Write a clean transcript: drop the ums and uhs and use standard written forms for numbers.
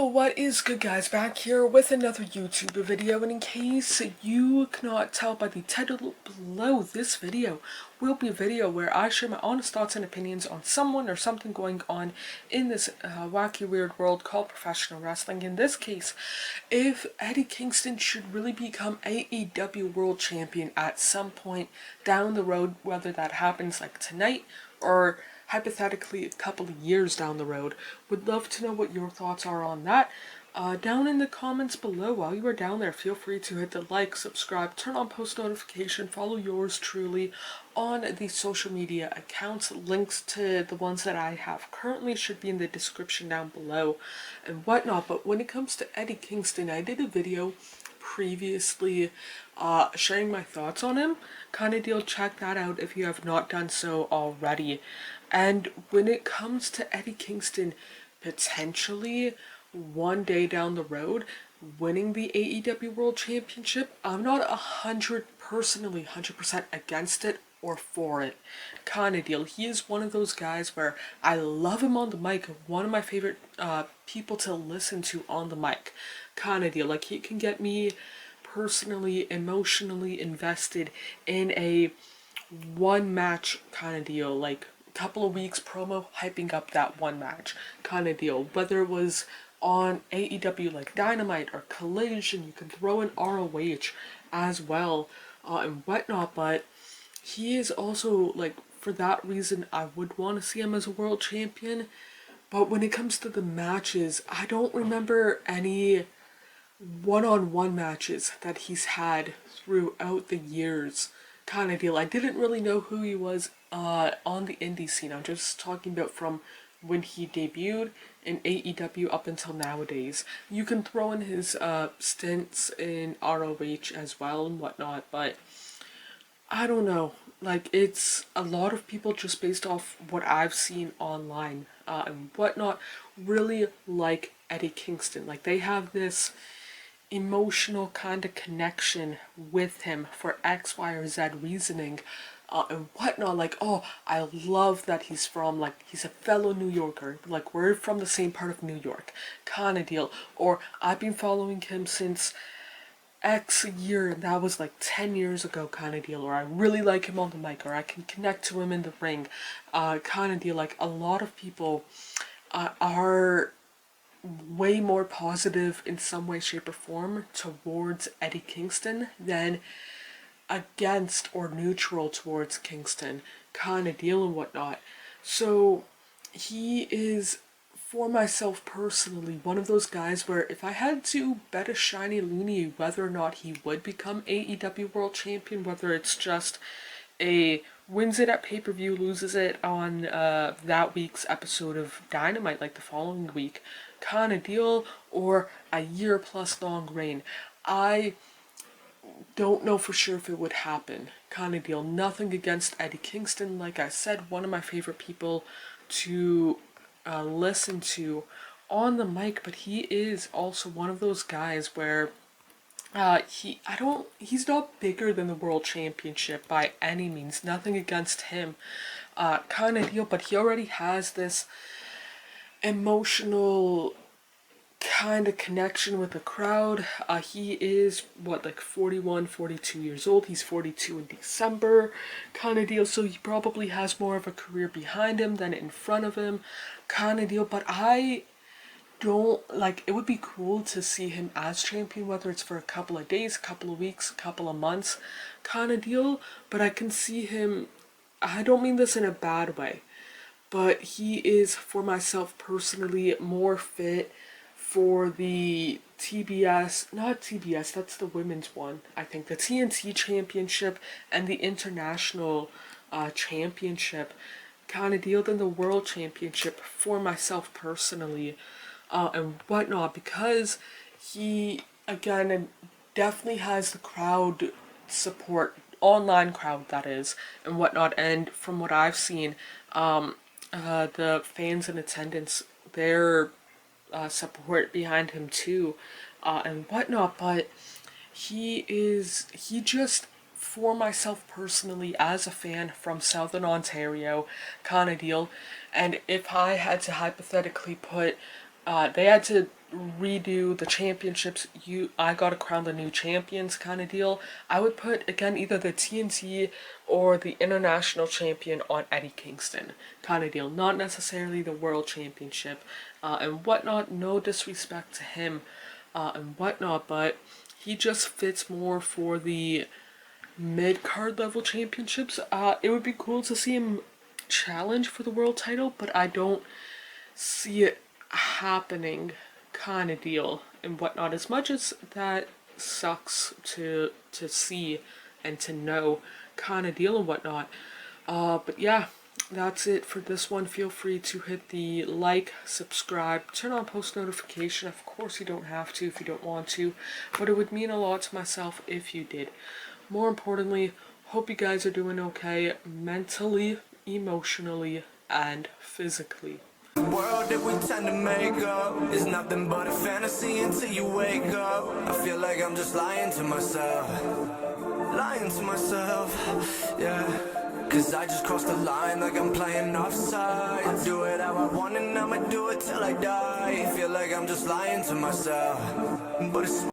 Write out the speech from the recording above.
Yo, what is good guys, back here with another YouTube video, and in case you cannot tell by the title below, this video will be a video where I share my honest thoughts and opinions on someone or something going on in this wacky weird world called professional wrestling. In this case, if Eddie Kingston should really become AEW World Champion at some point down the road, whether that happens like tonight or hypothetically a couple of years down the road. Would love to know what your thoughts are on that. Down in the comments below. While you are down there, feel free to hit the like, subscribe, turn on post notification, follow yours truly on the social media accounts. Links to the ones that I have currently should be in the description down below and whatnot. But when it comes to Eddie Kingston, I did a video previously sharing my thoughts on him kind of deal. Check that out if you have not done so already. And when it comes to Eddie Kingston potentially one day down the road winning the AEW World Championship, I'm not 100% against it or for it kind of deal. He is one of those guys where I love him on the mic, one of my favorite people to listen to on the mic kind of deal. Like, he can get me personally emotionally invested in a one match kind of deal, like couple of weeks promo hyping up that one match kind of deal, whether it was on AEW like Dynamite or Collision. You can throw in ROH as well and whatnot, but he is also, like, for that reason I would want to see him as a world champion. But when it comes to the matches, I don't remember any one-on-one matches that he's had throughout the years kind of deal. I didn't really know who he was on the indie scene. I'm just talking about from when he debuted in AEW up until nowadays. You can throw in his stints in ROH as well and whatnot, but I don't know. Like, it's a lot of people, just based off what I've seen online and whatnot, really like Eddie Kingston. Like, they have this emotional kind of connection with him for X, Y, or Z reasoning and whatnot. Like, oh, I love that he's a fellow New Yorker. Like, we're from the same part of New York kind of deal. Or I've been following him since X year, and that was like 10 years ago kind of deal. Or I really like him on the mic, or I can connect to him in the ring kind of deal. Like, a lot of people are way more positive in some way, shape, or form towards Eddie Kingston than against or neutral towards Kingston kind of deal and whatnot. So he is, for myself personally, one of those guys where if I had to bet a shiny loony whether or not he would become AEW World Champion, whether it's just a wins it at pay-per-view, loses it on that week's episode of Dynamite, like the following week kind of deal, or a year plus long reign, I don't know for sure if it would happen kind of deal. Nothing against Eddie Kingston. Like I said, one of my favorite people to listen to on the mic, but he is also one of those guys where he's not bigger than the World Championship by any means. Nothing against him kind of deal, but he already has this emotional kind of connection with the crowd. He is, like 41, 42 years old. He's 42 in December kind of deal, so he probably has more of a career behind him than in front of him kind of deal. But I don't, like, it would be cool to see him as champion, whether it's for a couple of days, a couple of weeks, a couple of months kind of deal. But I can see him, I don't mean this in a bad way, but he is, for myself personally, more fit for the not TBS, that's the women's one, I think, the TNT Championship and the International Championship kind of deal than the World Championship for myself personally and whatnot, because he, again, definitely has the crowd support, online crowd that is, and whatnot. And from what I've seen, the fans in attendance, their support behind him too and whatnot. But he just, for myself personally, as a fan from Southern Ontario kind of deal, and if I had to hypothetically put They had to redo the championships. I got to crown the new champions kind of deal. I would put again either the TNT or the international champion on Eddie Kingston kind of deal. Not necessarily the world championship and whatnot. No disrespect to him and whatnot, but he just fits more for the mid card level championships. It would be cool to see him challenge for the world title, but I don't see it happening kind of deal and whatnot. As much as that sucks to see and to know kind of deal and whatnot. But yeah, that's it for this one. Feel free to hit the like, subscribe, turn on post notification. Of course you don't have to if you don't want to, but it would mean a lot to myself if you did. More importantly, hope you guys are doing okay mentally, emotionally, and physically. The world that we tend to make up is nothing but a fantasy until you wake up. I feel like I'm just lying to myself, yeah. Cause I just crossed the line like I'm playing offside. I do it how I want and I'ma do it till I die. Feel like I'm just lying to myself, but it's